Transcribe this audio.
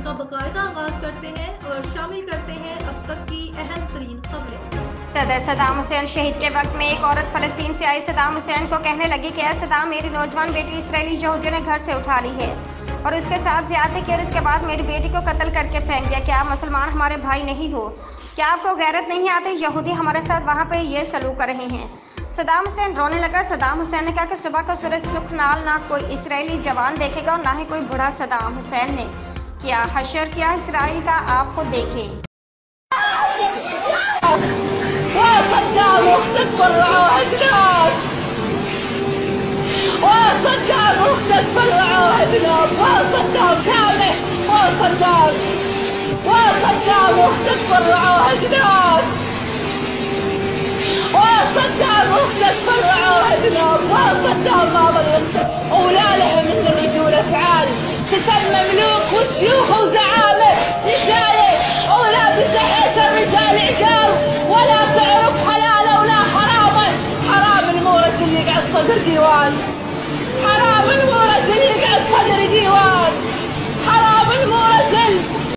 का बाकायदा आगाज करते हैं और शामिल करते हैं अब तक की अहम तरीन खबरें। सदर सदाम हुसैन शहीद के वक्त में एक औरत फलस्तीन से आई सदाम हुसैन को कहने लगी कि सदाम, मेरी नौजवान बेटी इसराइली यहूदियों ने घर से उठा ली है और उसके साथ ज्यादती की और उसके बाद मेरी बेटी को कत्ल करके फेंक दिया। क्या आप मुसलमान हमारे भाई नहीं हो? क्या आपको गैरत नहीं आती? यहूदी हमारे साथ वहाँ पे ये सलूक कर रहे हैं। सदाम हुसैन रोने लगा। सदाम हुसैन ने कहा कि सुबह को सूरज सुखनाल ना कोई इसराइली जवान देखेगा और ना ही कोई बूढ़ा। सदाम हुसैन ने क्या हशर किया इसराइल का, आपको देखें। وصدام اختك فرعوها جناب وصدام اختك فرعوها جناب وصدام كامل وصدام اختك فرعوها جناب وصدام اختك فرعوها جناب وصدام بابا الغسل ولا لها من الرجول افعال ستم مملوك وشيوخ وزعامه رجاله ولا بزحية الرجال عقال ولا تعرف حلاله ولا حراما. حرام المورث اللي قاعد صدر ديوان، حرام المورث اللي قاعد صدر ديوان.